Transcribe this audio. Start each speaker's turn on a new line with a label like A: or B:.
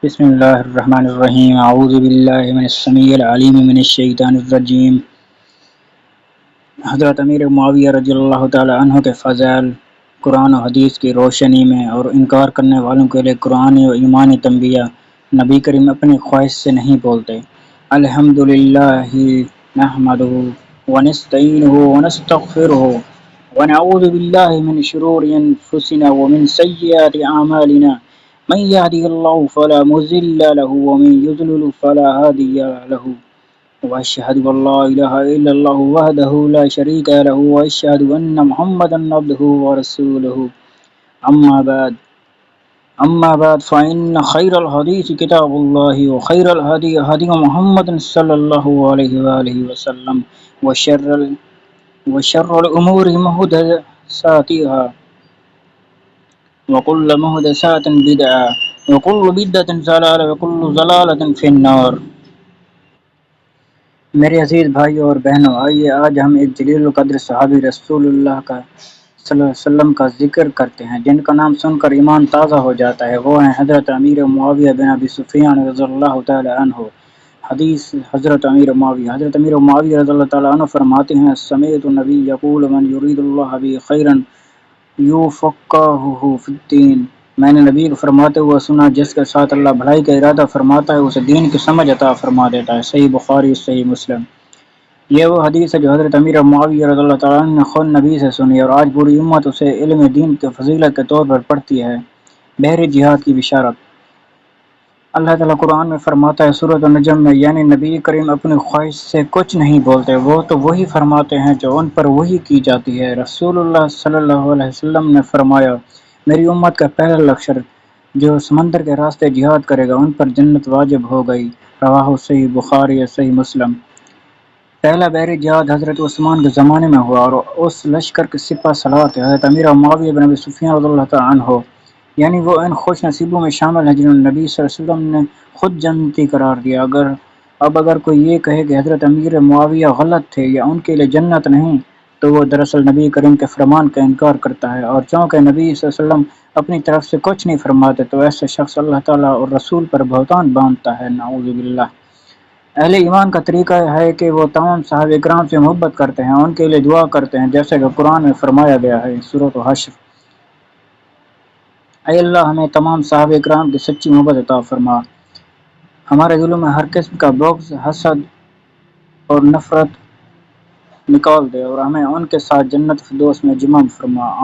A: بسم اللہ الرحمن الرحیم اعوذ باللہ من السمیع العلیم من الشیطان الرجیم۔ حضرت امیر معاویہ رضی اللہ تعالی عنہ کے فضائل قرآن و حدیث کی روشنی میں اور انکار کرنے والوں کے لیے قرآن و ایمانی تنبیہ۔ نبی کریم اپنی خواہش سے نہیں بولتے۔ الحمدللہ نحمدہ ونستعینہ ونستغفرہ ونعوذ باللہ من شرور انفسنا ومن سیئات اعمالنا من يهده الله فلا مضل له ومن يضلل فلا هادي له واشهد ان لا اله الا الله وحده لا شريك له واشهد ان محمدا عبده ورسوله اما بعد فان خير الحديث كتاب الله وخير الهدي هدي محمد صلى الله عليه واله وسلم وشر الامور محدثاتها وكل محدثات بدعة وكل بدعة ضلالة وكل ضلالة في النار۔ میرے عزیز بھائیوں اور بہنوں، آئیے آج ہم ایک جلیل القدر صحابی رسول اللہ کا صلی اللہ علیہ وسلم کا ذکر کرتے ہیں جن کا نام سن کر ایمان تازہ ہو جاتا ہے۔ وہ ہیں حضرت امیر معاویہ بن ابی سفیان رضی اللہ تعالی عنہ۔ حدیث حضرت امیر معاویہ رضی اللہ تعالی عنہ فرماتے ہیں: سمعت النبی یقول من یرید اللہ به خیرا یفقہہ فی الدین۔ میں نے نبی کو فرماتے ہوا سنا، جس کے ساتھ اللہ بھلائی کا ارادہ فرماتا ہے اسے دین کی سمجھ عطا فرما دیتا ہے۔ صحیح بخاری، صحیح مسلم۔ یہ وہ حدیث ہے جو حضرت امیر معاویہ رضی اللہ تعالیٰ عنہ نے خود نبی سے سنی اور آج پوری امت اسے علم دین کے فضیلت کے طور پر پڑھتی ہے۔ بحر جہاد کی بشارت۔ اللہ تعالیٰ قرآن میں فرماتا ہے سورۃ النجم میں، یعنی نبی کریم اپنی خواہش سے کچھ نہیں بولتے، وہ تو وہی فرماتے ہیں جو ان پر وحی کی جاتی ہے۔ رسول اللہ صلی اللہ علیہ وسلم نے فرمایا، میری امت کا پہلا لشکر جو سمندر کے راستے جہاد کرے گا ان پر جنت واجب ہو گئی۔ رواہ صحیح بخاری، صحیح مسلم۔ پہلا بحری جہاد حضرت عثمان کے زمانے میں ہوا اور اس لشکر کے سپہ سالار تھے حضرت امیر معاویہ بن ابی سفیان رضی اللہ تعالیٰ عنہ۔ یعنی وہ ان خوش نصیبوں میں شامل ہیں جنہوں نے نبی صلی اللہ علیہ وسلم نے خود جنتی قرار دیا۔ اگر کوئی یہ کہے کہ حضرت امیر معاویہ غلط تھے یا ان کے لیے جنت نہیں، تو وہ دراصل نبی کریم کے فرمان کا انکار کرتا ہے، اور چونکہ نبی صلی اللہ علیہ وسلم اپنی طرف سے کچھ نہیں فرماتے تو ایسا شخص اللہ تعالیٰ اور رسول پر بہتان باندھتا ہے، نعوذ باللہ۔ اہل ایمان کا طریقہ ہے کہ وہ تمام صحابہ کرام سے محبت کرتے ہیں، ان کے لیے دعا کرتے ہیں، جیسے کہ قرآن میں فرمایا گیا ہے سورۃ حشر: اے اللہ ہمیں تمام صحابہ کرام کی سچی محبت عطا فرما، ہمارے دلوں میں ہر قسم کا بغض، حسد اور نفرت نکال دے اور ہمیں ان کے ساتھ جنت فردوس میں جمع فرما۔